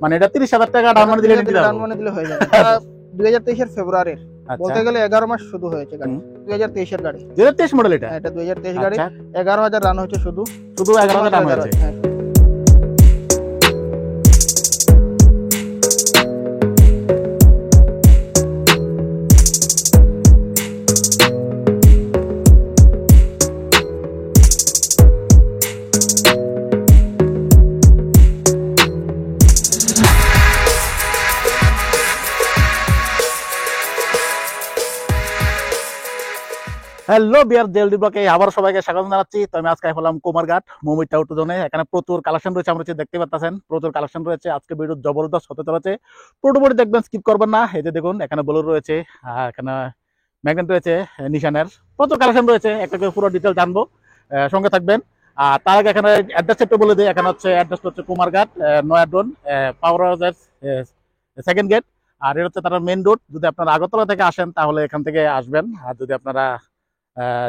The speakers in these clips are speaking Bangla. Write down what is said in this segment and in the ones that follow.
মানে এটা 30,000 টাকা ডাউন পেমেন্ট দিলে নিতে ডাউন পেমেন্ট দিলে হয়ে যাবে। 2023 এর ফেব্রুয়ারির, বলতে গেলে 11 মাস শুধু হয়েছে গাড়ি। 2023 এর গাড়ি, 2023 মডেল এটা। এটা 2023 গাড়ি। 11,000 রান হচ্ছে শুধু 11,000 রান হয়েছে। হ্যালো বিয়ার জেলডি ব্লকে আবার সবাইকে স্বাগত জানাচ্ছি। তো আমি আজকে হলাম কুমারঘাট মোমিট টাউট জোনে। এখানে প্রচুর কালেকশন রয়েছে, আমরা দেখতে পাচ্ছেন প্রচুর কালেকশন রয়েছে। আজকে ভিডিও জবরদস্ত হতে চলেছে, পুরোপুরি দেখবেন, স্কিপ করবেন না। এই যে দেখুন এখানে বোলেরো রয়েছে, এখানে ম্যাগনেট রয়েছে, নিশানের প্রচুর কালেকশন রয়েছে। একটা পুরো ডিটেল জানবো, সঙ্গে থাকবেন। আর তার আগে এখানে অ্যাড্রেস একটু বলে দিই। এখানে হচ্ছে অ্যাড্রেসটা হচ্ছে কুমারঘাট নয়াড্রোন পাওয়ার হাউসের সেকেন্ড গেট। আর এটা হচ্ছে তার মেন রোড। যদি আপনারা আগরতলা থেকে আসেন তাহলে এখান থেকে আসবেন, আর যদি আপনারা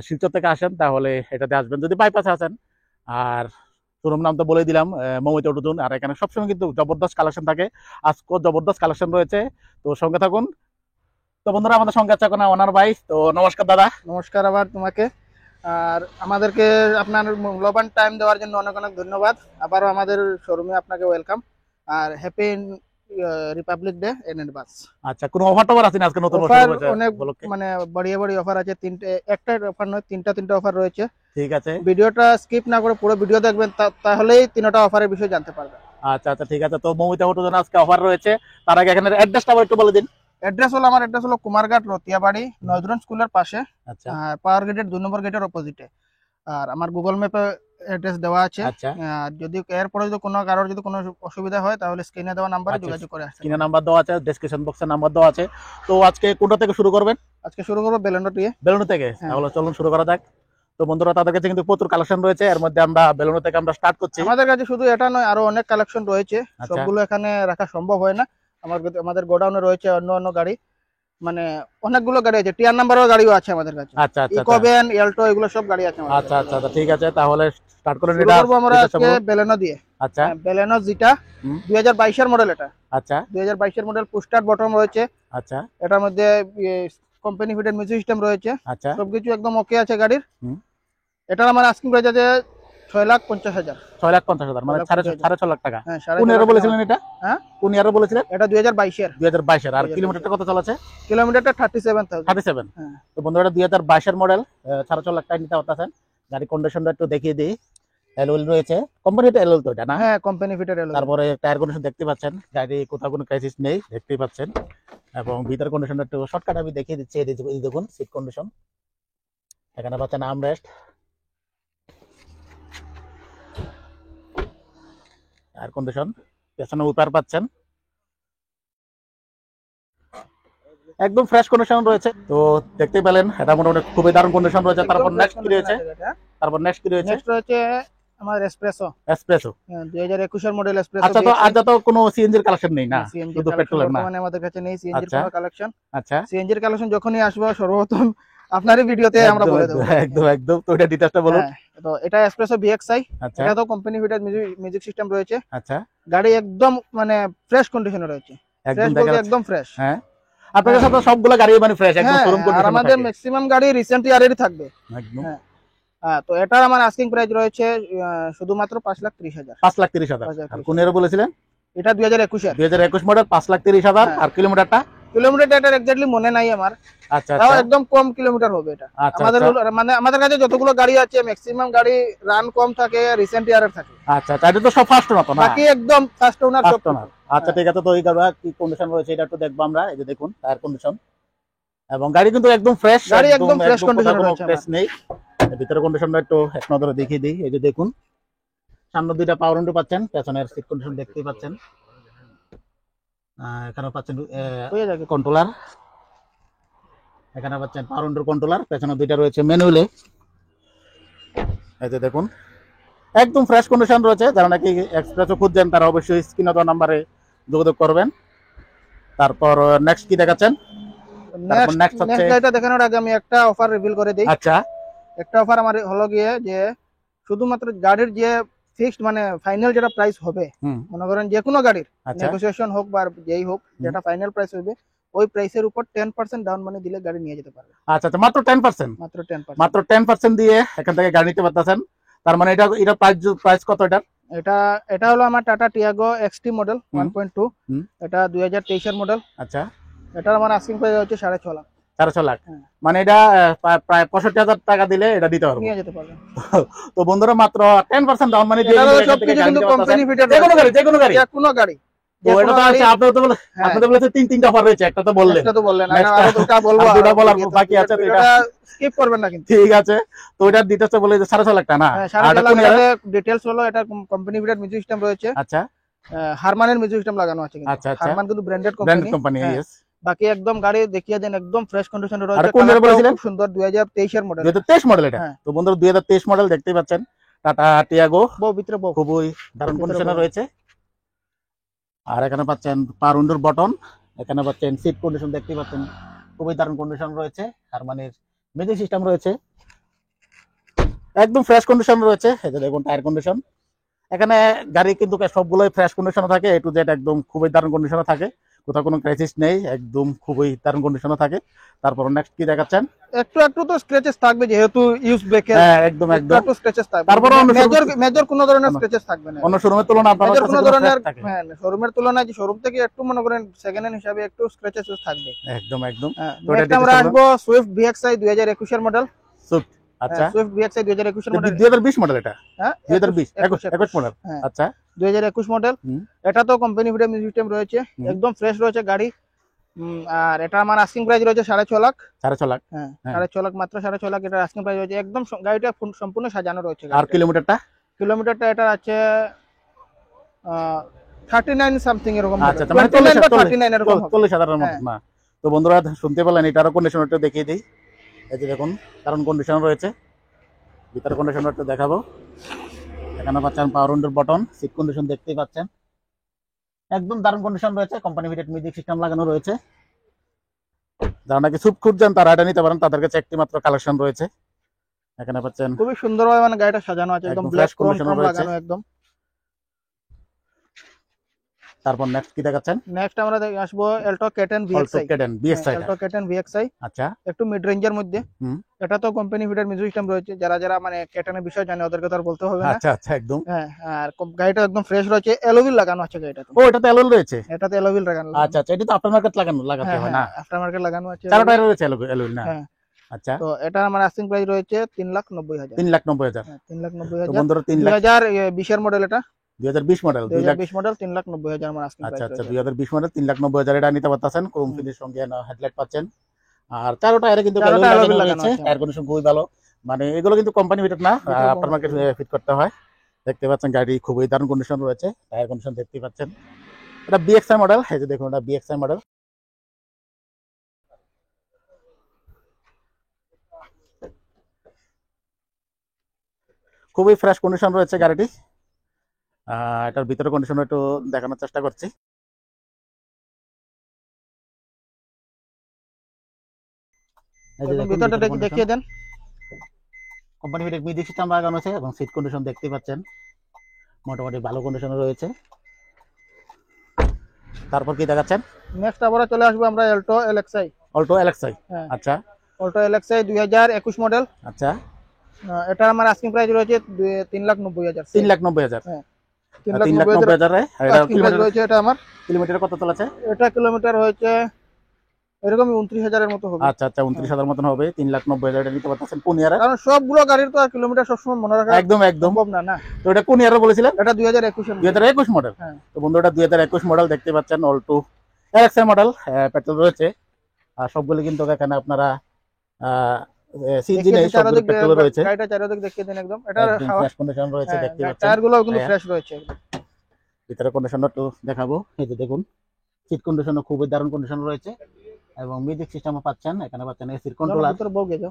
শিলচর থেকে আসেন তাহলে এটাতে আসবেন যদি বাইপাসে আসেন। আর শোরুম নাম তো বলে দিলাম, মমিত অটোজোন। আর এখানে সবসময় কিন্তু জবরদস্ত কালেকশন থাকে, আজকেও জবরদস্ত কালেকশন রয়েছে, তো সঙ্গে থাকুন। তো বন্ধুরা আমাদের সঙ্গে আছে এখন ওনার ভাই। তো নমস্কার দাদা। নমস্কার আবার তোমাকে। আর আমাদেরকে আপনার মূল্যবান টাইম দেওয়ার জন্য অনেক অনেক ধন্যবাদ। আবারও আমাদের শোরুমে আপনাকে ওয়েলকাম, আর happy republic day in advance. আচ্ছা, কোনো অফার টফার আছে না আজকে? নতুন অফার অনেক, মানে বড়িয়া বড়ি অফার আছে। একটা অফার নয়, তিনটা অফার রয়েছে। ঠিক আছে, ভিডিওটা স্কিপ না করে পুরো ভিডিও দেখবেন, তাহলেই তিনটা অফারের বিষয়ে জানতে পারবেন। আচ্ছা আচ্ছা ঠিক আছে। তো মমিত অটোজোন আজকে অফার রয়েছে। তার আগে এখানে অ্যাড্রেসটা আবার একটু বলে দিন। আমার অ্যাড্রেস হলো কুমারঘাট রতিয়াবাড়ি, নয়দ্রন স্কুলের পাশে, আচ্ছা, পাওয়ার গেটের 2 নম্বর গেটের অপোজিটে। আর আমার গুগল ম্যাপে অ্যাড্রেস দেওয়া আছে। আচ্ছা, আর যদি এরপরে যদি কোনো কারোর যদি কোনো অসুবিধা হয় তাহলে স্ক্রিনে দেওয়া নাম্বারে যোগাযোগ করে আসতে। স্ক্রিনে নাম্বার দেওয়া আছে, ডেসক্রিপশন বক্সে নাম্বার দেওয়া আছে। তো আজকে কোনটা থেকে শুরু করবেন? আজকে শুরু করবো বেলেনো দিয়ে। বেলুন থেকে? তাহলে চলুন শুরু করা যাক। তো বন্ধুরা তাদের কাছে কিন্তু প্রচুর কালেকশন রয়েছে, এর মধ্যে আমরা বেলুন থেকে আমরা স্টার্ট করছি। আমাদের কাছে শুধু এটা নয়, আরো অনেক কালেকশন রয়েছে, সবগুলো এখানে রাখা সম্ভব হয় না। আমাদের গোডাউনে রয়েছে অন্য অন্য গাড়ি, মানে অনেকগুলো গাড়ি আছে। টিয়ার নাম্বারের গাড়িও আছে আমাদের কাছে। আচ্ছা আচ্ছা, ইকোভ্যান, এলটো, এগুলো সব গাড়ি আছে আমাদের। আচ্ছা আচ্ছা ঠিক আছে, তাহলে স্টার্ট করেন। এটা করব আমরা আজকে বেলেনো দিয়ে। আচ্ছা, বেলেনো যেটা 2022 এর মডেল। এটা আচ্ছা 2022 এর মডেল, পুস্টার বটম রয়েছে। আচ্ছা, এটার মধ্যে কোম্পানি ফিটেড মিউজিক সিস্টেম রয়েছে। আচ্ছা, সবকিছু একদম ওকে আছে গাড়ির। এটার আমার আস্কিং প্রাইস আছে 6,50,000। 6,50,000 মানে 6.5 লাখ টাকা। হ্যাঁ, কোন ইয়ারে বলেছিলেন এটা? হ্যাঁ, কোন ইয়ারে বলেছিলেন? এটা 2022 এর। 2022 এর। আর কিলোমিটারটা কত চলেছে? কিলোমিটারটা 37,000। 37। হ্যাঁ। তো বন্ধুরা 2022 এর মডেল, 4.5 লাখ টাকা নিতে পারতেছেন। গাড়ি কন্ডিশনটা একটু দেখিয়ে দিই। এলওএল রয়েছে, কোম্পানিটা এলওএল তো এটা না? হ্যাঁ, কোম্পানি ফিটেড এলওএল। তারপরে টায়ার কন্ডিশন দেখতে পাচ্ছেন, গাড়ি কোথাও কোনো ক্রাইসিস নেই, দেখতেই পাচ্ছেন। এবং ভিতর কন্ডিশনটা একটু শর্টকাট আমি দেখিয়ে দিচ্ছি। এই দেখুন সিট কন্ডিশন, এখানে পাচ্ছেন আর্মরেস্ট, টায়ার কন্ডিশন, পেছনে উইপার পাচ্ছেন, একদম ফ্রেশ কন্ডিশন রয়েছে। তো দেখতে পেলেন এটা মোটামুটি খুবই দারুণ কন্ডিশন রয়েছে। তারপর নেক্সট কি রয়েছে? নেক্সট রয়েছে আমার এসপ্রেসো। 2021 এর মডেল এসপ্রেসো। আচ্ছা, তো আজ তো কোনো সিএনজি এর কালেকশন নেই না? শুধু পেট্রোলের না? মানে আমাদের কাছে নেই সিএনজি এর কোনো কালেকশন। আচ্ছা, সিএনজি এর কালেকশন যখনই আসবে সর্বপ্রথম আপনারই ভিডিওতে আমরা বলে দেব। একদম একদম। তো এটা ডিটেইলসটা বলুন। তো এটা এসপ্রেসো ভিএক্সআই। আচ্ছা, এটা তো কোম্পানি ফিটেড মিউজিক সিস্টেম রয়েছে। আচ্ছা, গাড়ি একদম মানে ফ্রেশ কন্ডিশনে রয়েছে। একদম ফ্রেশ। হ্যাঁ, আপনাদের সাথে সবগুলো গাড়ি মানে ফ্রেশ, একদম শোরুম কন্ডিশন। আর আমাদের ম্যাক্সিমাম গাড়ি রিসেন্ট ইয়ারেরই থাকবে একদম। হ্যাঁ, তো এটার আমার আস্কিং প্রাইস রয়েছে শুধুমাত্র 5,30,000। 5,30,000। আর কোন এর বলেছিলেন? এটা 2021 এর। 2021 মডেল, 5,30,000। আর কিলোমিটারটা? কিলোমিটারটা এক্স্যাক্টলি মনে নাই আমার। আচ্ছা, তাও একদম কম কিলোমিটার হবে এটা। আমাদের কাছে যতগুলো গাড়ি আছে ম্যাক্সিমাম গাড়ি রান কম থাকে, রিসেন্ট ইয়ারের থাকে। আচ্ছা আচ্ছা, এটা তো সব ফার্স্ট ওনার তো না? বাকি একদম ফার্স্ট ওনার সব। আচ্ছা ঠিক আছে। তো এই গাড়ি কি কন্ডিশন রয়েছে এটা একটু দেখবো আমরা। এই যে দেখুন টায়ার কন্ডিশন, এবং গাড়ি কিন্তু একদম ফ্রেশ, গাড়ি একদম ফ্রেশ কন্ডিশনে রয়েছে। ফ্রেশ নেই। ভিতরে কন্ডিশনটা একটু এক নজরে দেখিয়ে দিই। এই যে দেখুন সামনে দুইটা পাওয়ার উইন্ডো পাচ্ছেন, পেছনের সিট কন্ডিশন দেখতেই পাচ্ছেন। এখানে পাচ্ছেন কন্ট্রোলার, এখানে পাচ্ছেন পাওয়ার উইন্ডোর কন্ট্রোলার, পেছনে দুইটা রয়েছে ম্যানুয়ালে। এই যে দেখুন একদম ফ্রেশ কন্ডিশন রয়েছে। যারা নাকি এক্সপ্রেসও খুঁজছেন তারা অবশ্যই স্ক্রিনে দেওয়া নাম্বারে যোগাযোগ করবেন। তারপর নেক্সট কি দেখাচ্ছেন? নেক্সট গাড়িটা দেখানোর আগে আমি একটা অফার রিভিল করে দেই। আচ্ছা, একটা অফার আমার হলো গিয়ে যে শুধুমাত্র গাড়ির যে ফিক্সড মানে ফাইনাল যেটা প্রাইস হবে, হুম, মনে করেন যে কোনো গাড়ির আচ্ছা নেগোসিয়েশন হোক বা যেই হোক, যেটা ফাইনাল প্রাইস হবে ওই প্রাইসের উপর 10% ডাউন মানি দিলে গাড়ি নিয়ে যেতে পারবে। আচ্ছা আচ্ছা, মাত্র 10%, মাত্র 10%। মাত্র 10% দিয়ে এখান থেকে গাড়ি নিতে পারতেছেন। তার মানে এটা প্রাইস কত এটা? এটা এটা হলো আমার টাটা টিয়াগো এক্সটি মডেল হুম, 1.2, হুম, এটা 2023 এর মডেল। আচ্ছা, এটার আমার আস্কিং প্রাইস হচ্ছে 6.5 লাখ। 4.5 লাখ। হ্যাঁ, মানে এটা প্রায় 65,000 টাকা দিলে এটা দিতে পারবো। নিয়ে যেতে পারবেন। তো বন্ধুরা মাত্র 10% ডাউন মানি দিয়ে এটারও কিন্তু এখান থেকে সবকিছু গাড়ি কিন্তু নিতে পারতেছেন। কোম্পানি ফিটেড, যে কোনো গাড়ি, যে কোনো গাড়ি, যে কোনো গাড়ি, তো যে এটা কোনো তো গাড়ি। আছে। হ্যাঁ, আপনি তো বলেছেন তিনটা অফার রয়েছে, একটা তো বললেন, একটা তো বললেন, আর Next আরো দুটো বলবো, আর দুটো আরো বলার ভিডিওতে। বাকি আছে, তো এটা ভিডিওটা স্কিপ করবেন না কিন্তু। ঠিক আছে। তো ওটার ডিটেলস বলে যে 6.5 লাখ টাকা না, হ্যাঁ, আর 6.5 এটা লাখ। কোন ইয়ারের? এটাতে ডিটেলস হলো এটা কোম্পানি ফিটেড মিউজিক সিস্টেম রয়েছে, আচ্ছা হারমানের মিউজিক সিস্টেম লাগানো আছে কিন্তু। আচ্ছা আচ্ছা, হারমান কিন্তু ব্র্যান্ডেড ব্র্যান্ড কোম্পানি। কোম্পানি, হ্যাঁ, ইয়েস। বাকি একদম গাড়ি দেখিয়ে দেন, একদম ফ্রেশ কন্ডিশনে আর রয়েছে। কোন ইয়ার কালারটাও বলেছিলেন? খুব সুন্দর, 2023 এর মডেল। 2023 মডেল এটা। হ্যাঁ। তো বন্ধুরা 2023 মডেল দেখতেই পাচ্ছেন, টাটা টিয়াগো, বউ ভিতরে বউ। খুবই দারুণ ভিতরে কন্ডিশনে বউ। রয়েছে। আর এখানে পাচ্ছেন পাওয়ার উইন্ডোর বটন, এখানে পাচ্ছেন সিট কন্ডিশন দেখতেই পাচ্ছেন, খুবই দারুণ কন্ডিশন রয়েছে। হারমানির মিউজিক সিস্টেম রয়েছে, একদম ফ্রেশ কন্ডিশন রয়েছে। এই যে দেখুন টায়ার কন্ডিশন, এখানে গাড়ি কিন্তু সবগুলোই ফ্রেশ কন্ডিশনে থাকে, এ টু জেড একদম খুবই দারুণ কন্ডিশনে থাকে, কোথাও কোনো ক্রাইসিস নেই, একদম খুবই দারুণ কন্ডিশনে থাকে। তারপর নেক্সট কি দেখাচ্ছেন? একটু একটু তো স্ক্র্যাচেস থাকবে, যেহেতু ইউজ ব্রেকের। হ্যাঁ একদম একটু একদম। একটু স্ক্র্যাচেস থাকবে, তারপরে অন্য মেজর মেজর কোনো ধরনের স্ক্র্যাচেস থাকবে না। অন্য শোরুমের তুলনায় আপনার মেজর কাছে কোনো কোনো ধরনের, scratch থাকে? হ্যাঁ, শোরুমের তুলনায় যে শোরুম থেকে একটু মনে করেন সেকেন্ড হ্যান্ড হিসাবে একটু স্ক্র্যাচেস থাকবে। একদম একদম। হ্যাঁ, তো এটা নেক্সট আমরা details আসবো সুইফট ভিএক্সআই 2021 এর মডেল। সুইফট, আচ্ছা, সুইফট ভিএক্সআই 2021 এর মডেল। 2020 মডেল এটা? হ্যাঁ, 2020 21 মডেল, হ্যাঁ, আচ্ছা 2021 মডেল। হুম, এটা তো কোম্পানি ফিটেড মিউজিক সিস্টেম রয়েছে, হুম। একদম ফ্রেশ রয়েছে গাড়ি। আর এটা আমার আস্কিং প্রাইস রয়েছে 6.5 লাখ। 6.5 লাখ। হ্যাঁ, হ্যাঁ। 6.5 লাখ, মাত্র 6.5 লাখ এটা আস্কিং প্রাইস রয়েছে। একদম গাড়িটা সম্পূর্ণ সাজানো রয়েছে। আর কিলোমিটারটা? কিলোমিটারটা এটা আছে 39 সামথিং এরকম হবে। আচ্ছা আচ্ছা, মানে 29 বা 39 এরকম হবে। 40,000 এর মতো হ্যাঁ। না? তো বন্ধুরা শুনতে পেলেন, এটারও কন্ডিশন একটু দেখিয়ে দিই। এই যে দেখুন কারণ কন্ডিশন রয়েছে, ভিতর কন্ডিশন একটু দেখাবো। এখানে পাচ্ছেন পাওয়ার উইন্ডোর বটন, সিট কন্ডিশন দেখতেই পাচ্ছেন, একদম দারুণ কন্ডিশন রয়েছে, কোম্পানি ফিটেড মিউজিক সিস্টেম লাগানো রয়েছে। যারা নাকি সুপ খুঁজছেন তারা এটা নিতে পারেন, তাদের কাছে একটি মাত্র কালেকশন রয়েছে। এখানে পাচ্ছেন খুবই সুন্দরভাবে মানে গাড়িটা সাজানো আছে, একদম একদম black fresh Chrome condition Chrome রয়েছে। লাগানো একদম। তারপর নেক্সট কি দেখাচ্ছেন? নেক্সট আমরা আসবো Alto K ten VXI. কেডেন BXI, Alto K ten VXI আচ্ছা একটু মিড রেঞ্জের মধ্যে। হুম, এটা তো কোম্পানি ফিটেড মিউজিক সিস্টেম রয়েছে, যারা যারা মানে কেটেনের বিষয় জানে ওদেরকে তো আর বলতে হবে না। আচ্ছা আচ্ছা একদম। হ্যাঁ, আর গাড়িটা একদম ফ্রেশ রয়েছে, এলোভিল লাগানো আছে গাড়িটাতে। ও এটাতে অ্যালয় রয়েছে? এটাতে এলোভিল লাগানো। আচ্ছা আচ্ছা, এটা তো আফটার মার্কেট লাগাতে হ্যাঁ হয় হ্যাঁ, না? আফটার মার্কেট লাগানো আছে। চারো টায়ার রয়েছে অ্যালয় না? হ্যাঁ। আচ্ছা, তো এটা আমার আস্কিং প্রাইস রয়েছে 3,90,000। 3,90,000। হ্যাঁ, তো 3,90,000। বন্ধুরা 3 লাখ 2020 এর মডেল এটা। 2020 মডেল, 2 লাখ। 2020 মডেল, 3,90,000 আমার আস্কিং আচ্ছা প্রাইস আচ্ছা, রয়েছে। 2020 মডেল 3,90,000 এটা নিতে পারতেছেন, ক্রোম ফিনিশ সঙ্গে হেডলাইট পাচ্ছেন। আর চারো টায়ারে কিন্তু চারোটা অ্যালয় alloy লাগানো লাগানো রয়েছে, আছে। টায়ার কন্ডিশন খুবই ভালো। মানে এগুলো কিন্তু কোম্পানি ফিটেড না, ভিতরে আফটার মার্কেট ফিট করতে হয়। দেখতে পাচ্ছেন গাড়ি খুবই দারুণ কন্ডিশন রয়েছে, টায়ার কন্ডিশন দেখতে পাচ্ছেন। এটা বিএক্সআই মডেল, এই যে দেখুন এটা বিএক্সআই মডেল। খুবই ফ্রেশ কন্ডিশন রয়েছে গাড়িটি। এটার ভিতরে কন্ডিশন একটু দেখানোর চেষ্টা করছি। এই যে একদম দেখুন ভিতরটা ভিতরে দেখিয়ে দেন। কোম্পানি ফিটেড মিউজিক সিস্টেম লাগানো আছে এবং সিট কন্ডিশন দেখতে পাচ্ছেন মোটামুটি ভালো কন্ডিশনে রয়েছে। তারপর কি দেখাচ্ছেন? নেক্সট আবার চলে আসবো আমরা অল্টো এলএক্সআই। অল্টো এলএক্সআই, হ্যাঁ, আচ্ছা অল্টো এলএক্সআই 2021 মডেল। আচ্ছা, এটা আমার আস্কিং প্রাইস রয়েছে 3,90,000। 3,90,000। হ্যাঁ, 3,90,000 এটা আস্কিং প্রাইস রয়েছে এটা আমার। কিলোমিটার কত চলেছে? এটা কিলোমিটার হয়েছে এরকমই 29,000 এর মতো হবে। আচ্ছা আচ্ছা, 29,000 মতন হবে। 3,90,000 এটা নিতে পারতেছেন। কোন ইয়ারে? কারণ সবগুলো গাড়ির তো আর কিলোমিটার সবসময় মনে রাখা একদম একদম। সম্ভব না। না, তো এটা কোন ইয়ারে বলেছিলেন? এটা 2021 এর মডেল। 2021 মডেল। হ্যাঁ। তো বন্ধু এটা 2021 মডেল দেখতে পাচ্ছেন, অল্টো এলএক্সআই মডেল, পেট্রোল রয়েছে। আর সবগুলো কিন্তু এখানে আপনারা সিএনজি নেই, সবগুলো পেট্রোল রয়েছে। গাড়িটা চারিদিক দেখিয়ে দেন একদম। এটা একদম ফ্রেশ কন্ডিশন রয়েছে দেখতে পাচ্ছেন। টায়ার গুলো কিন্তু ফ্রেশ রয়েছে একদম। ভিতরে কন্ডিশন একটু দেখাবো, এই যে দেখুন সিট কন্ডিশন খুবই দারুণ কন্ডিশন রয়েছে এবং মিউজিক সিস্টেমও পাচ্ছেন, এখানে পাচ্ছেন এসির কন্ট্রোলার। ভিতরে বউ গেছো।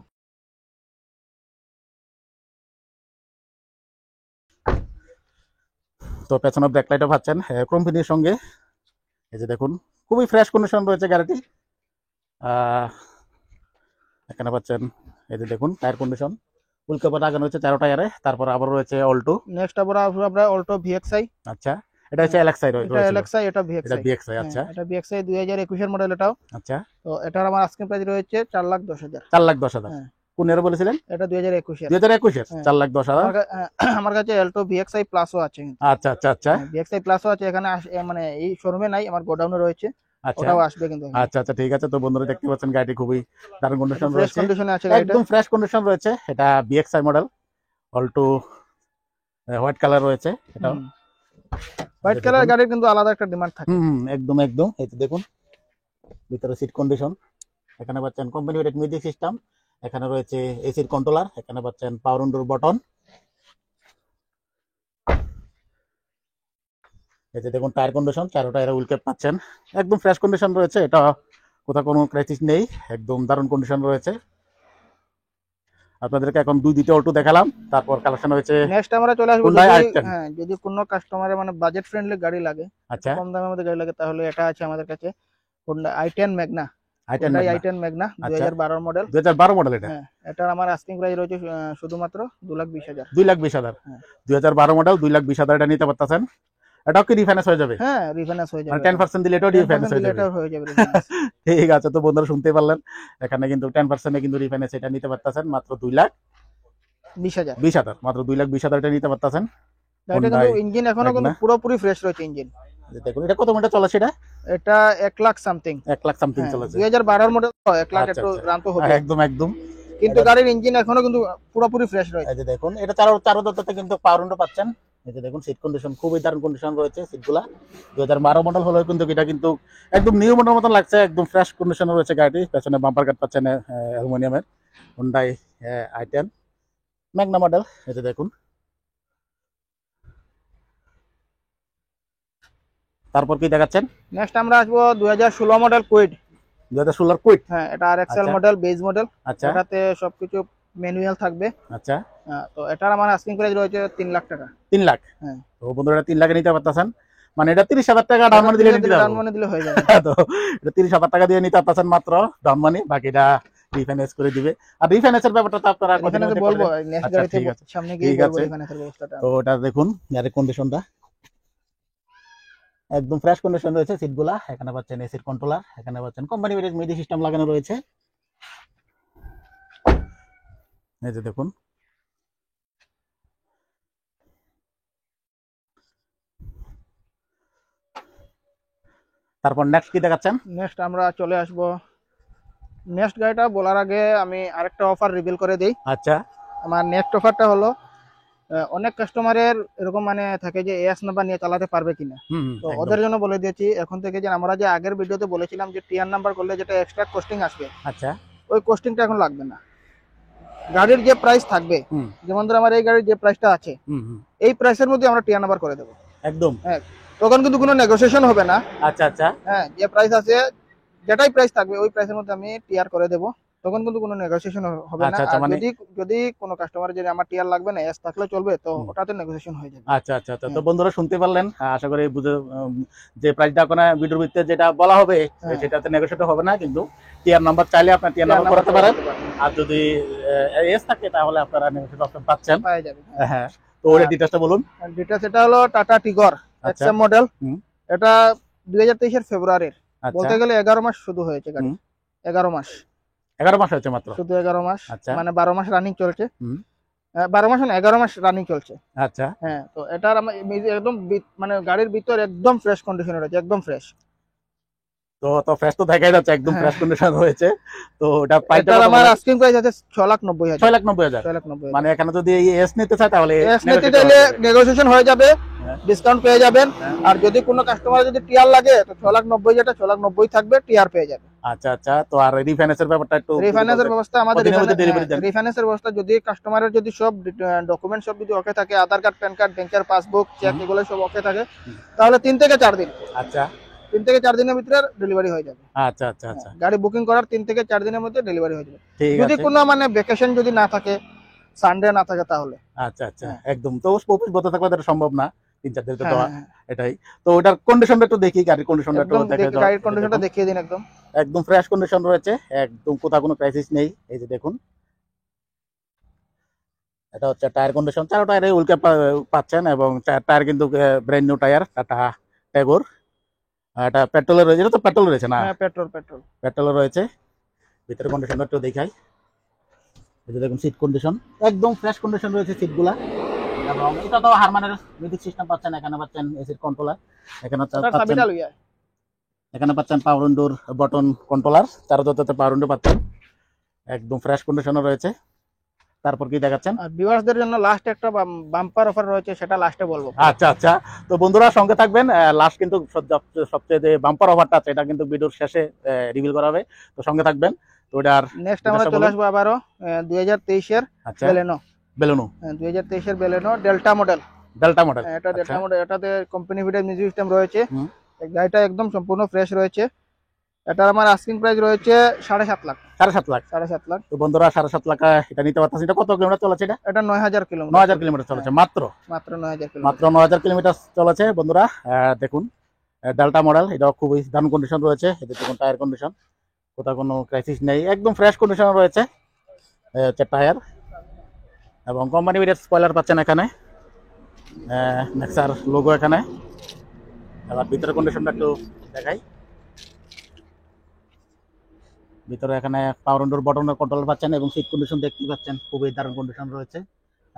তো পেছনে ব্যাকলাইটও পাচ্ছেন ক্রোম ফিনিশের সঙ্গে। এই যে দেখুন খুবই ফ্রেশ কন্ডিশন রয়েছে গাড়িটি। এখানে পাচ্ছেন এই যে দেখুন টায়ার কন্ডিশন হুইল কভার লাগানো হচ্ছে 4 টায়ারে। তারপর আবার রয়েছে অল্টো। নেক্সট আবার আসবো আমরা অল্টো ভিএক্সআই। আচ্ছা, এটা হচ্ছে এলএক্সআই এটা রয়েছে। এলএক্সআই, এটা এটা ভিএক্সআই। বিএক্সআই। আচ্ছা এটা ভিএক্সআই 2021 এর মডেল এটাও। আচ্ছা, তো এটার আমার আস্কিং প্রাইস রয়েছে 4,10,000। 4,10,000। হ্যাঁ, কোন ইয়ারে বলেছিলেন? এটা 2021 এর। 2021 এর হ্যাঁ, 4,10,000। আমার কাছে অল্টো ভিএক্সআই প্লাসও আছে। আচ্ছা আচ্ছা আচ্ছা ভিএক্সআই প্লাসও আছে এখানে, মানে এই শোরুমে নাই, আমার গোডাউনে রয়েছে। আচ্ছা ওটাও আসবে কিন্তু। আচ্ছা আচ্ছা, ঠিক আছে। তো বন্ধুরা দেখতে পাচ্ছেন গাড়িটি খুবই দারুণ কন্ডিশন ফ্রেশ রয়েছে, কন্ডিশনে আছে গাড়িটা। একদম ফ্রেশ কন্ডিশন রয়েছে। এটা BXI model, Alto white colour রয়েছে। এটা হোয়াইট কালার গাড়ির কিন্তু আলাদা একটা ডিমান্ড থাকে। একদম একদম। এই যে দেখুন ভিতরে সিট কন্ডিশন। এখানে পাচ্ছেন কোম্পানি রেট মিউজিক সিস্টেম, এখানে রয়েছে এসির কন্ট্রোলার, এখানে পাচ্ছেন পাওয়ার উইন্ডোর বটন। এই যে দেখুন টায়ার কন্ডিশন, 4 টায়ারে হুইল ক্যাপ পাচ্ছেন, একদম ফ্রেশ কন্ডিশন রয়েছে। এটা কোথাও কোনো ক্রাইসিস নেই, একদম দারুণ কন্ডিশন রয়েছে। আপনাদেরকে এখন দুইটা অল্টো দেখালাম, তারপর কালেকশন হয়েছে। নেক্সট আমরা চলে আসবো Hyundai যদি i10। যদি কোনো কাস্টমারের মানে বাজেট ফ্রেন্ডলি গাড়ি লাগে, আচ্ছা, কম দামের মধ্যে গাড়ি লাগে, তাহলে এটা আছে আমাদের কাছে Hyundai i10 Magna. i10 Hyundai Magna। i10 Magna আচ্ছা, 2012 মডেল। 2012 মডেল এটা। হ্যাঁ, এটার আমার আস্কিং প্রাইস রয়েছে শুধুমাত্র 2,20,000। 2,20,000। হ্যাঁ। 2012 মডেল 2,20,000 এটা নিতে পারতেছেন। এটাও কি রিফাইন্যান্স হয়ে যাবে? হ্যাঁ, রিফাইন্যান্স হয়ে মানে যাবে। 10% দিলে এটাও রিফাইন্যান্স হয়ে যাবে। এটাও হয়ে যাবে refinance। ঠিক আছে, তো বন্ধুরা শুনতে পারলেন, এখানে কিন্তু 10% এ কিন্তু রিফাইন্যান্স এটা নিতে পারতেছেন মাত্র 20,000। মাত্র 2,20,000 এটা নিতে পারতেছেন। গাড়িটা কিন্তু ইঞ্জিন এখনো কিন্তু Magna। পুরোপুরি ফ্রেশ রয়েছে ইঞ্জিন। দেখুন এটা কত মিটার চলে সেটা? এটা 1,00,000 সামথিং। 1,00,000 সামথিং চলেছে। 2012 মডেল, 1,00,000 আচ্ছা, একটু আচ্ছা। রান তো হবে। একদম একদম। কিন্তু গাড়ির ইঞ্জিন এখনো কিন্তু পুরোপুরি ফ্রেশ রয়েছে। এই যে দেখুন এটা চারো দত্ততে কিন্তু পাওয়ার উইন্ডো পাচ্ছেন। এই যে দেখুন সিট কন্ডিশন খুবই দারুণ কন্ডিশন রয়েছে সিটগুলা। 2012 মডেল হলেও কিন্তু এটা কিন্তু একদম নিউ মডেল মতন লাগছে, একদম ফ্রেশ কন্ডিশন রয়েছে গাড়ি। পেছনে বাম্পার কাট পাচ্ছেন অ্যালুমিনিয়ামের, Hyundai i10 ম্যাগনা মডেল। এই যে দেখুন, তারপর কি দেখাচ্ছেন? নেক্সট আমরা আসবো 2016 মডেল কুইড। 2016 কুইট। হ্যাঁ, এটা আর এক্সেল আচ্ছা। Model, base model. আচ্ছা এটাতে সবকিছু ম্যানুয়াল থাকবে। আচ্ছা, তো এটার আমার আস্কিং প্রাইস রয়েছে 3,00,000 টাকা। 3 লাখ। হ্যাঁ। তো বন্ধুরা 3 লাখে নিতে পারতেছেন, মানে এটা 30,000 টাকা ডাউন মানি দিলে নিতে ডাউন পারবো। মানি দিলে হয়ে যাবে। তো এটা 30,000 টাকা দিয়ে নিতে পারতেছেন মাত্র ডাউন মানি, বাকিটা রিফাইন্যান্স করে দিবে। আর রিফাইন্যান্সের ব্যাপারটা তো আপনারা এখানে তো বলবো নেক্সট আচ্ছা, গাড়িতে ঠিক আছে। সামনে গিয়ে ঠিক বলবো আছে। রিফাইন্যান্সের ব্যবস্থাটা। তো এটা দেখুন গাড়ির কন্ডিশনটা একদম ফ্রেশ কন্ডিশন রয়েছে। সিটগুলা এখানে পাচ্ছেন এসির কন্ট্রোলার, এখানে পাচ্ছেন কোম্পানি রেট মিউজিক সিস্টেম লাগানো রয়েছে। এই যে দেখুন, তারপর নেক্সট কি দেখাচ্ছেন? নেক্সট আমরা চলে আসবো, নেক্সট গাড়িটা বলার আগে আমি আরেকটা অফার রিভিল করে দিই। আচ্ছা, আমার নেক্সট অফারটা হলো, অনেক কাস্টমারের এরকম মানে থাকে যে এস নাম্বার নিয়ে চালাতে পারবে কিনা। তো একদম। ওদের জন্য বলে দিয়েছি এখন থেকে যে আমরা যে আগের ভিডিওতে বলেছিলাম যে টিআর নাম্বার করলে যেটা এক্সট্রা কস্টিং আসবে, আচ্ছা, ওই কস্টিংটা এখন লাগবে না। গাড়ির যে প্রাইস থাকবে, হুম যেমন ধর আমার এই গাড়ির যে প্রাইসটা আছে, হুম হুম, এই প্রাইসের মধ্যে আমরা টিআর নাম্বার করে দেবো। একদম। হ্যাঁ, তখন কিন্তু কোনো নেগোসিয়েশন হবে না। আচ্ছা আচ্ছা হ্যাঁ, যে প্রাইস আছে, যেটাই প্রাইস থাকবে ওই প্রাইসের মধ্যে আমি টিআর করে দেবো। তখন কিন্তু কোনো নেগোসিয়েশন হবে না। আচ্ছা, আচ্ছা, আর মানে যদি কোনো কাস্টমার যদি আমার টিআর লাগবে না, এস থাকলে চলবে, তো ওটাতে নেগোসিয়েশন হয়ে যাবে। আচ্ছা আচ্ছা আচ্ছা। তো বন্ধুরা শুনতে পারলেন, আশা করি বুঝে যে প্রাইসটা কোনো ভিডিওর ভিতরে যেটা বলা হবে সেটাতে নেগোশিয়েট হবে না, কিন্তু টিআর নাম্বার চাইলে আপনার টিআর নাম্বার করাতে পারেন। আর যদি এস থাকে তাহলে আপনারা নেগোশিয়েট অপশন পাচ্ছেন। পাওয়া যাবে। হ্যাঁ, তো ওর ডিটেইলসটা বলুন। ডিটেইলস এটা হলো টাটা টিগর এক্সএম মডেল। এটা 2023 এর ফেব্রুয়ারির, আচ্ছা, বলতে গেলে 11 মাস শুধু হয়েছে গাড়ি। 11 মাস 11 মাস হয়েছে মাত্র, শুধু 11 মাস। আচ্ছা, মানে 12 মাস রানিং চলছে। 12 মাস না, 11 মাস রানিং চলছে। আচ্ছা। হ্যাঁ, তো এটার একদম মানে গাড়ির ভিতর একদম ফ্রেশ কন্ডিশনে রয়েছে, একদম ফ্রেশ। তো ফ্রেশ তো দেখাই যাচ্ছে, একদম ফ্রেশ কন্ডিশন রয়েছে। তো এটা প্রাইসটা এটার আমার আস্কিং প্রাইস আছে 6,90,000। 6,90,000। 6,90,000 মানে এখানে যদি এস নিতে চায় তাহলে এস নিতে চাইলে নেগোসিয়েশন হয়ে যাবে, ডিসকাউন্ট পেয়ে যাবেন। আর যদি কোনো কাস্টমার যদি টিআর লাগে, তো 6,90,000 যেটা 6,90,000 থাকবে, টিআর পেয়ে যাবে। আচ্ছা আচ্ছা। তো আর রিফাইন্যান্সের ব্যাপারটা একটু রিফাইন্যান্সের ব্যবস্থা আমাদের ডেলিভারি দেন? রিফাইন্যান্সের ব্যবস্থা যদি কাস্টমারের যদি সব ডকুমেন্ট সব যদি ওকে থাকে, আধার কার্ড, প্যান কার্ড, ব্যাংকের পাসবুক, চেক, এগুলো সব ওকে থাকে, তাহলে 3 থেকে 4 দিন। আচ্ছা, 3 থেকে 4 দিনের ভিতরে ডেলিভারি হয়ে যাবে। আচ্ছা আচ্ছা আচ্ছা। গাড়ি বুকিং করার 3 থেকে 4 দিনের মধ্যে ডেলিভারি হয়ে যাবে। ঠিক আছে। যদি কোনো মানে ভ্যাকেশন যদি না থাকে, সানডে না থাকে, তাহলে আচ্ছা আচ্ছা, একদম। তো অফিস বন্ধ থাকলে এটা সম্ভব না 3-4 দিন তো হ্যাঁ, এটাই। তো ওটার কন্ডিশনটা একটু দেখি, গাড়ির কন্ডিশনটা একটু দেখে দাও। গাড়ির কন্ডিশনটা দেখিয়ে দিন। একদম ফ্রেশ কন্ডিশন রয়েছে, একদম কোথাও কোনো ক্রাইসিস নেই। এই যে দেখুন, এটা হচ্ছে টায়ার কন্ডিশন, চারো টায়ারে হুইল ক্যাপ পাচ্ছেন এবং টায়ার কিন্তু brand new tyre tata Tagore. এটা পেট্রোলের রয়েছে, এটা তো পেট্রোল রয়েছে না? হ্যাঁ, পেট্রোল। পেট্রোলের রয়েছে। ভিতরে কন্ডিশনটা একটু দেখাই। এই যে দেখুন সিট কন্ডিশন একদম ফ্রেশ কন্ডিশন রয়েছে সিটগুলা। এবং এটা তো হারমানের মিউজিক সিস্টেম পাচ্ছেন, এখানে পাচ্ছেন এসির কন্ট্রোলার, এখানে পাচ্ছেন এখানে পাচ্ছেন পাওয়ার উইন্ডোর বটন কন্ট্রোলার, চারোতে পাওয়ার উইন্ডো পাচ্ছেন, একদম ফ্রেশ কন্ডিশনে রয়েছে। তারপর কি দেখাচ্ছেন? আর ভিউয়ার্সদের জন্য লাস্ট একটা বাম্পার অফার রয়েছে, সেটা লাস্টে বলবো। আচ্ছা আচ্ছা, তো বন্ধুরা সঙ্গে থাকবেন, লাস্ট কিন্তু সবচেয়ে যে বাম্পার অফারটা আছে এটা কিন্তু ভিডিওর শেষে রিভিল করা হবে, তো সঙ্গে থাকবেন। তো এটার নেক্সট আমরা চলে আসবো আবারও 2023 এর আচ্ছা বেলেনো। বেলেনো 2023 এর বেলেনো ডেল্টা মডেল। এটা ডেল্টা মডেল, এটাতে কোম্পানি ফিটেড মিউজিক সিস্টেম রয়েছে। হুম। এই গাড়িটা একদম সম্পূর্ণ ফ্রেশ রয়েছে। এটার আমার আস্কিং প্রাইস রয়েছে 7.5 লাখ। 7.5 লাখ। 7.5 লাখ। তো বন্ধুরা 7.5 লাখ এটা নিতে পারতেছি। এটা কত কিলোমিটার চলেছে? এটা 9000 কিলোমিটার। 9000 কিলোমিটার চলেছে মাত্র 9000 কিলোমিটার। মাত্র 9000 কিলোমিটার চলেছে বন্ধুরা। দেখুন ডেল্টা মডেল, এটা খুবই দারুণ কন্ডিশন রয়েছে। এদের দেখুন টায়ার কন্ডিশন, কোথাও কোনো ক্রাইসিস নেই, একদম ফ্রেশ কন্ডিশন রয়েছে। হচ্ছে টায়ার এবং কোম্পানি বিটের স্পয়লার পাচ্ছেন এখানে, নেক্সার লোগো এখানে। এবার ভিতরে কন্ডিশনটা একটু দেখাই। ভিতরে এখানে পাওয়ার উইন্ডোর বটনের কন্ট্রোল পাচ্ছেন এবং সিট কন্ডিশন দেখতে পাচ্ছেন, খুবই দারুণ কন্ডিশন রয়েছে।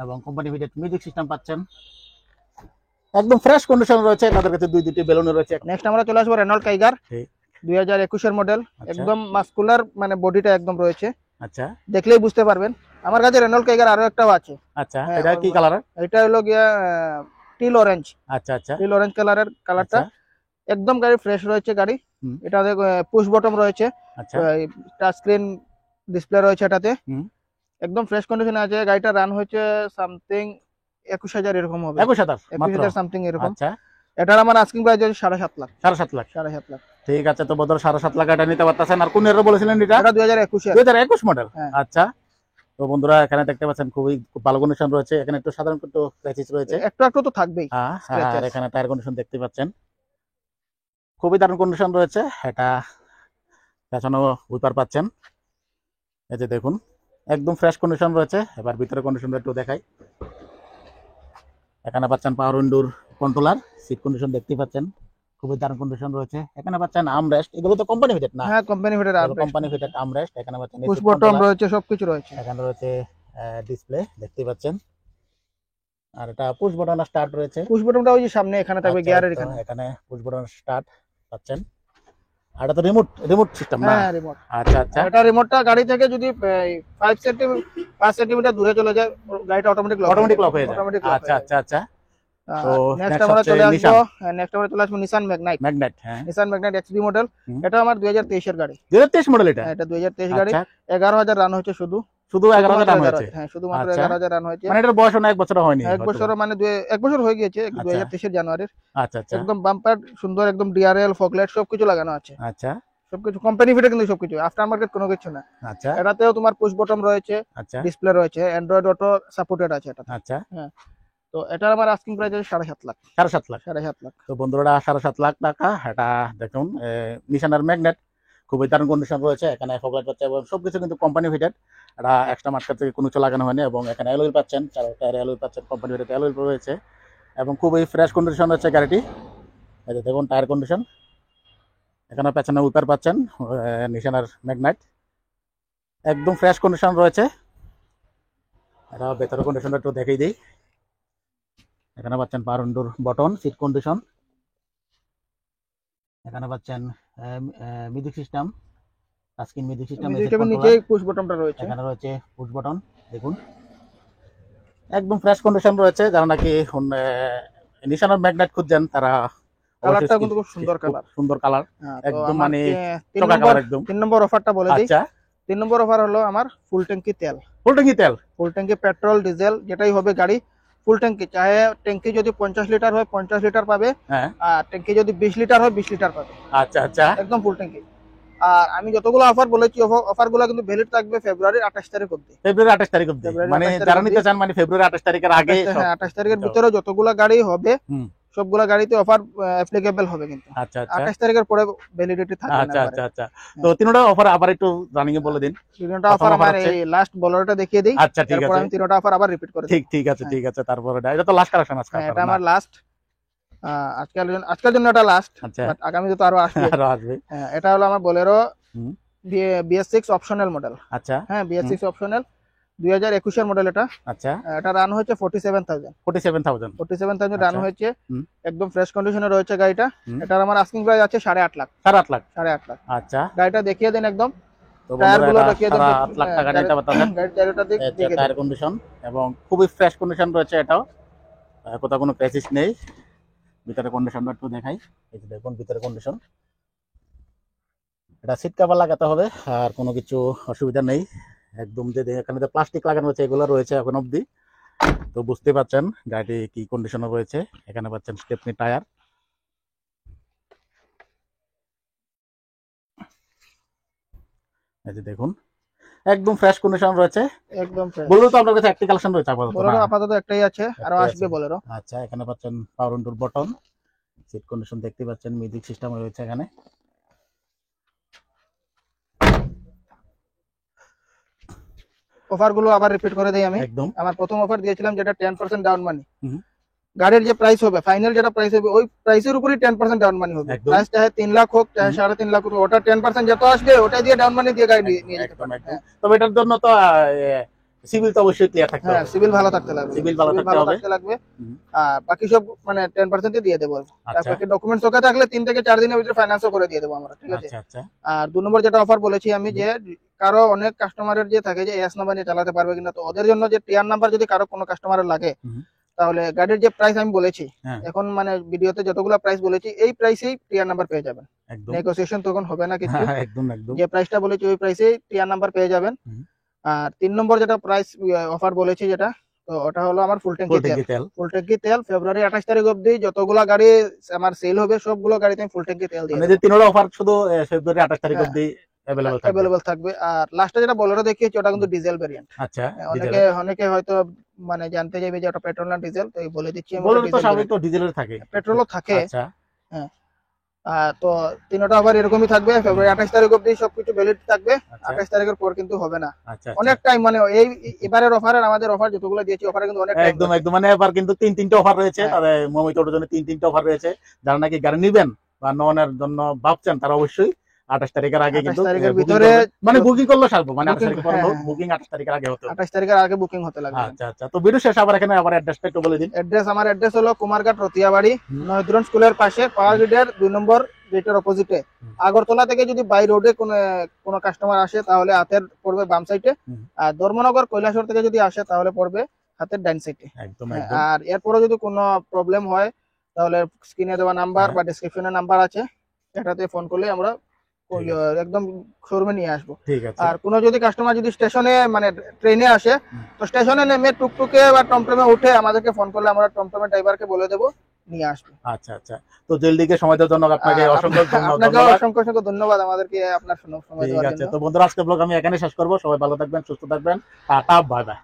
এবং কোম্পানি ফিটেড মিউজিক সিস্টেম পাচ্ছেন, একদম ফ্রেশ কন্ডিশন রয়েছে। তাদের কাছে দুটি বেলুন রয়েছে। নেক্সট আমরা চলে আসবো রেনল্ট কাইগার 2021 এর মডেল। একদম মাস্কুলার, মানে বডিটা একদম রয়েছে, আচ্ছা দেখলেই বুঝতে পারবেন। আমার কাছে রেনল্ট কাইগার আরো একটাও আছে। আচ্ছা, এটা কি কালার? এটা হলো গিয়া টিল অরেঞ্জ। আচ্ছা আচ্ছা, টিল অরেঞ্জ কালারটা একদম গাড়ি ফ্রেশ রয়েছে গাড়ি। এটাতে পুশ বটম রয়েছে, আচ্ছা টাচ স্ক্রিন ডিসপ্লে রয়েছে এটাতে। হুম। একদম ফ্রেশ কন্ডিশনে আছে। গাড়িটা রান হয়েছে সামথিং 21000 এরকম হবে। 21000 সামথিং এরকম। আচ্ছা, এটার আমার আস্কিং প্রাইস আছে 7.5 লাখ। 7.5 লাখ। 7.5 লাখ। ঠিক আছে, তো বদল 7.5 লাখ এটা নিতে পারতেছেন। আর কোন এর বলেছিলেন এটা? এটা 2021 2021 মডেল। হ্যাঁ। আচ্ছা, তো বন্ধুরা এখানে দেখতে পাচ্ছেন খুবই ভালো কন্ডিশন রয়েছে। এখানে একটু সাধারণ একটু ক্র্যাচেস রয়েছে, একটু তো থাকবেই। আর এখানে টায়ার কন্ডিশন দেখতে পাচ্ছেন, খুবই দারুণ কন্ডিশন রয়েছে। এটা পেছনে উইপার পাচ্ছেন, এই যে দেখুন একদম ফ্রেশ কন্ডিশন রয়েছে। এবার ভিতরে কন্ডিশনটা একটু দেখাই। এখানে পাচ্ছেন পাওয়ার উইন্ডোর কন্ট্রোলার, সিট কন্ডিশন দেখতে পাচ্ছেন, খুবই দারুণ কন্ডিশন রয়েছে। এখানে পাচ্ছেন আর্মরেস্ট, এগুলো তো কোম্পানি ফিটেড না? হ্যাঁ, কোম্পানি ফিটেড আর্মরেস্ট। এখানে পাচ্ছেন পুশ বটম রয়েছে, সবকিছু রয়েছে। এখানে রয়েছে ডিসপ্লে দেখতে পাচ্ছেন, আর এটা পুশ বাটন স্টার্ট রয়েছে। পুশ বটনটা ওই যে সামনে এখানে থাকবে, গিয়ারের এখানে। এখানে পুশ বাটন স্টার্ট পাচ্ছেন। আর এটা তো রিমোট সিস্টেম না? হ্যাঁ, রিমোট। আচ্ছা আচ্ছা, এটা রিমোটটা গাড়ি থেকে যদি 5 সেন্টিমিটার দূরে চলে যায়, গাড়িটা অটোমেটিক লক হয়ে যায়। আচ্ছা আচ্ছা আচ্ছা, তো নেক্সট আমরা চলে আসবো নিসান ম্যাগনাইট। হ্যাঁ, নিসান ম্যাগনাইট এক্সডি মডেল। এটা আমার 2023 এর গাড়ি। 2023 মডেল এটা? এটা 2023 গাড়ি। 11000 রান হয়েছে শুধু 11000 রান হয়েছে। হ্যাঁ, শুধুমাত্র 11000 রান হয়েছে। মানে এটার বয়স না 1 বছর হয়নি? 1 বছর, মানে 1 বছর হয়ে গিয়েছে 2023 এর জানুয়ারির। আচ্ছা আচ্ছা, একদম বাম্পার সুন্দর, একদম ডিআরএল ফগলাইট সবকিছু লাগানো আছে। আচ্ছা, সবকিছু কোম্পানি ফিটে, কিন্তু সবকিছু আফটার মার্কেট কোনো কিছু না। আচ্ছা, এটাতেও তোমার পুশ বটম রয়েছে, আচ্ছা, ডিসপ্লে রয়েছে, অ্যান্ড্রয়েড অটো সাপোর্টেড আছে এটা। আচ্ছা, তো এটার আমার আস্কিং প্রাইস আছে 7.5 লাখ। 7.5 লাখ। 7.5 লাখ। তো বন্ধুরা 7.5 লাখ টাকা এটা দেখুন নিশানের ম্যাগনেট, খুবই দারুণ কন্ডিশন রয়েছে। এখানে ফগলাইট পাচ্ছে এবং সবকিছু কিন্তু কোম্পানি ফিটেড, এটা এক্সট্রা মার্কেট থেকে কোনো কিছু লাগানো হয়নি। এবং এখানে অ্যালয় পাচ্ছেন, 4 টায়ার অ্যালয় পাচ্ছেন, কোম্পানি ফিটেড অ্যালয় রয়েছে এবং খুবই ফ্রেশ কন্ডিশন রয়েছে গাড়িটি। এই যে দেখুন টায়ার কন্ডিশন, এখানে পেছনে উইপার পাচ্ছেন নিশানের ম্যাগনাইট, একদম ফ্রেশ কন্ডিশন রয়েছে। এটা ভেতরের কন্ডিশনটা একটু দেখিয়ে দিই। এখানে পাচ্ছেন পাওয়ার উইন্ডোর বটন, সিট কন্ডিশন, এখানে পাচ্ছেন music system, touchscreen music system, নিচেই পুশ বটনটা রয়েছে। এখানে রয়েছে পুশ বাটন দেখুন, একদম ফ্রেশ কন্ডিশন রয়েছে। যারা নাকি নিশানের ম্যাগনেট খুঁজছেন তারা, কালারটা কিন্তু খুব সুন্দর কালার। সুন্দর কালার, একদম মানে 3 নম্বর অফারটা বলে দিই। আচ্ছা, 3 নম্বর অফার হলো আমার ফুল ট্যাঙ্কি তেল। ফুল ট্যাঙ্কি পেট্রোল ডিজেল যেটাই হবে গাড়ি, ফুল ট্যাঙ্কি, চাহে ট্যাঙ্কি যদি 50 লিটার হয় 50 লিটার পাবে, আর ট্যাঙ্কি যদি 20 লিটার হয় 20 লিটার পাবে। আচ্ছা আচ্ছা, একদম ফুল ট্যাঙ্কি। আর আমি যতগুলো অফার বলেছি, অফারগুলো কিন্তু ভ্যালিড থাকবে ফেব্রুয়ারি 28 তারিখ অবধি। ফেব্রুয়ারি 28 তারিখ অবধি, মানে যারা নিতে চান মানে ফেব্রুয়ারি 28 তারিখের আগে। হ্যাঁ, 28 তারিখের ভিতরে যতগুলো গাড়ি হবে সবগুলা গাড়িতে অফার অ্যাপ্লিকেবল হবে, কিন্তু আচ্ছা আচ্ছা 28 তারিখের পরে ভ্যালিডিটি থাকবে না। আচ্ছা আচ্ছা আচ্ছা তো তিনটা অফার আবার একটু রানিং এ বলে দিন। তিনটা প্রথম অফার offer আমার হচ্ছে- এই লাস্ট বলারটা দেখিয়ে দিই, আচ্ছা ঠিক তারপর আছে আমি তিনটা অফার আবার রিপিট করে দিই। ঠিক ঠিক আছে ঠিক আছে তারপরে এটা তো লাস্ট কালেকশন আজকে হ্যাঁ, আপনার এটা না? আমার লাস্ট, আজকের জন্য এটা লাস্ট, আচ্ছা বাট আগামীতে তো আরো আসবে। আরো আসবে। হ্যাঁ, এটা হলো আমার বোলেরো হুম, BS6 অপশনাল মডেল। আচ্ছা হ্যাঁ, BS6 অপশনাল 2021 এর মডেল এটা। আচ্ছা এটা রান হয়েছে 47,000 47,000 রান আচ্ছা। হয়েছে। হুম। একদম ফ্রেশ কন্ডিশনে রয়েছে গাড়িটা। হুম। এটার আমার আস্কিং প্রাইস আছে 8.5 লাখ। 8.5 লাখ 8.5 লাখ। আচ্ছা গাড়িটা দেখিয়ে দেন একদম, তো টায়ার বন্ধুরা গুলো এটা দেখিয়ে দেন। 8.5 লাখ টাকা এটা বাতাবেন। গাড়ির টায়ারটা দেখিয়ে টায়ার দেন। কন্ডিশন এবং খুবই ফ্রেশ কন্ডিশন রয়েছে এটাও, কোথাও কোনো ক্র্যাচেস নেই। ভিতরে কন্ডিশনটা একটু দেখাই, এই যে দেখুন ভিতরে কন্ডিশন। এটা সিট কভার লাগাতে হবে, আর কোনো কিছু অসুবিধা নেই একদম। যে এখানে যে প্লাস্টিক লাগানো হয়েছে এগুলো রয়েছে এখন অবধি, তো বুঝতে পারছেন গাড়িটি কি কন্ডিশনে রয়েছে। এখানে পাচ্ছেন স্টেপনি টায়ার, এই যে দেখুন একদম ফ্রেশ কন্ডিশন রয়েছে। একদম ফ্রেশ। বললো তো আপনার কাছে একটি কালেকশন রয়েছে আপাতত বোলেরো না? আপাতত একটাই আছে, আরো একটাই আসবে আছে। বোলেরো। আচ্ছা এখানে পাচ্ছেন পাওয়ার উইন্ডোর বটন, সিট কন্ডিশন দেখতে পাচ্ছেন, মিউজিক সিস্টেম রয়েছে এখানে। অফার গুলো আবার রিপিট করে দেই আমি। একদম আমার প্রথম অফার দিয়েছিলাম যেটা 10% ডাউন মানি। হুম। গাড়ির যে প্রাইস হবে, ফাইনাল যেটা প্রাইস হবে, ওই প্রাইসের উপরই 10% ডাউন মানি হবে। একদম। প্রাইস চাহে 3 লাখ হোক, চাহে 3.5 লাখ হোক, ওটা 10% যত আসবে ওটা দিয়ে ডাউন মানি দিয়ে গাড়ি নিয়ে যেতে একদম পারবেন। একদম। তবে এটার জন্য তো সিভিল তো অবশ্যই ক্লিয়ার থাকতে হ্যাঁ, হবে। সিভিল ভালো থাকতে লাগবে। সিভিল ভালো থাকতে হবে। লাগবে। হুম। আর বাকি সব মানে 10% দিয়ে দেবো। আচ্ছা তারপরে ডকুমেন্টস ওকে থাকলে 3 থেকে 4 দিনের ভিতরে ফাইন্যান্সও করে দিয়ে দেবো আমরা, ঠিক আছে? আচ্ছা আচ্ছা আর 2 নম্বর যেটা অফার বলেছি আমি, যে কারো অনেক কাস্টমারের যে থাকে যে এস নাম্বার নিয়ে চালাতে পারবে কিনা, তো ওদের জন্য যে টিআর নাম্বার যদি কারো কোনো কাস্টমারের লাগে, হুম। তাহলে গাড়ির যে প্রাইস আমি বলেছি হ্যাঁ। এখন, মানে ভিডিওতে যতগুলো প্রাইস বলেছি এই প্রাইসেই টিআর নাম্বার পেয়ে যাবেন। একদম নেগোসিয়েশন তখন হবে না কিছু। হ্যাঁ, একদম একদম। যে প্রাইসটা বলেছি ওই প্রাইসেই টিআর নাম্বার পেয়ে যাবেন। হুম। আর 3 নম্বর যেটা প্রাইস অফার বলেছি যেটা, তো ওটা হলো আমার ফুল ট্যাঙ্কি তেল। ফুল ট্যাঙ্কি তেল ফেব্রুয়ারি 28 তারিখ অবধি যতগুলো গাড়ি আমার সেল হবে সবগুলো গাড়িতে আমি ফুল ট্যাঙ্কি তেল দিয়ে মানে যে তিনটা অফার শুধু ফেব্রুয়ারি 28 তারিখ হ্যাঁ। অবধি অ্যাভেলেবল থাকবে। অ্যাভেলেবল থাকবে। আর লাস্টে যেটা বোলেরো দেখিয়েছি ওটা কিন্তু ডিজেল ভেরিয়েন্ট। আচ্ছা অনেকে হয়তো মানে জানতে চাইবে যে ওটা পেট্রোল না ডিজেল, তো এই বলে দিচ্ছি আমি, বলুন তো স্বাভাবিক তো ডিজেলের থাকে, পেট্রোলও থাকে। আচ্ছা তো তিনটা আবার এরকমই থাকবে, ফেব্রুয়ারি 28 তারিখ অবধি সবকিছু ভ্যালিড থাকবে। আচ্ছা 28 তারিখের পর কিন্তু হবে না। আচ্ছা অনেক টাইম, মানে এই এবারের অফারের আমাদের অফার যতগুলো দিয়েছি অফারে কিন্তু অনেক টাইম। একদম একদম। মানে এবার কিন্তু তিনটা অফার রয়েছে, হ্যাঁ। তাদের মোমিত অটোর জন্য তিনটা অফার রয়েছে। যারা নাকি গাড়ি নিবেন বা নেওয়ার জন্য ভাবছেন তারা অবশ্যই 28 তারিখের আগে 28 কিন্তু তারিখের booking ভিতরে করবেন। মানে বুকিং করলে সারবো, মানে 28 Booking, তারিখের পরে হ্যাঁ, হ্যাঁ। বুকিং 28 তারিখের আগে হতো। 28 তারিখের আগে বুকিং হতে লাগবে। আচ্ছা আচ্ছা তো ভিডিও শেষ আবার এখানে আবার অ্যাড্রেসটা একটু বলে দিন। আমার অ্যাড্রেস হলো কুমারঘাট রতিয়াবাড়ি, হুম। নয়দ্রন স্কুলের পাশে, পাওয়ার গ্রিডের 2 নম্বর গেটের অপোজিটে। হুম। আগরতলা থেকে যদি বাই রোডে কোনো কাস্টমার আসে তাহলে হাতের পড়বে বাম সাইডে। হুম। আর ধর্মনগর কৈলাসহর থেকে যদি আসে তাহলে পড়বে হাতের ডান সাইডে। একদম একদম। আর এরপরে যদি কোনো প্রবলেম হয় তাহলে স্ক্রিনে দেওয়া নাম্বার হ্যাঁ। বা ডেসক্রিপশনে নাম্বার আছে, এটাতে ফোন করলে আমরা ঠিক একদম শোরুমে নিয়ে আসবো। ঠিক আছে। আর কোনো যদি কাস্টমার যদি স্টেশনে মানে ট্রেনে আসে, হুম। তো স্টেশনে নেমে টুকটুকে বা টমটমে উঠে আমাদেরকে ফোন করলে আমরা টমটমের ড্রাইভারকে বলে দেবো নিয়ে আসবে। আচ্ছা আচ্ছা তো জলদিকে সময় দেওয়ার জন্য আপনাকে অসংখ্য আপনাকে ধন্যবাদ। অসংখ্য অসংখ্য ধন্যবাদ আমাদেরকে আপনার সময় ঠিক দেওয়ার আছে জন্য। তো বন্ধুরা আজকে ব্লগ আমি এখানে শেষ করবো। সবাই ভালো থাকবেন, সুস্থ থাকবেন, টাটা বাই বাই।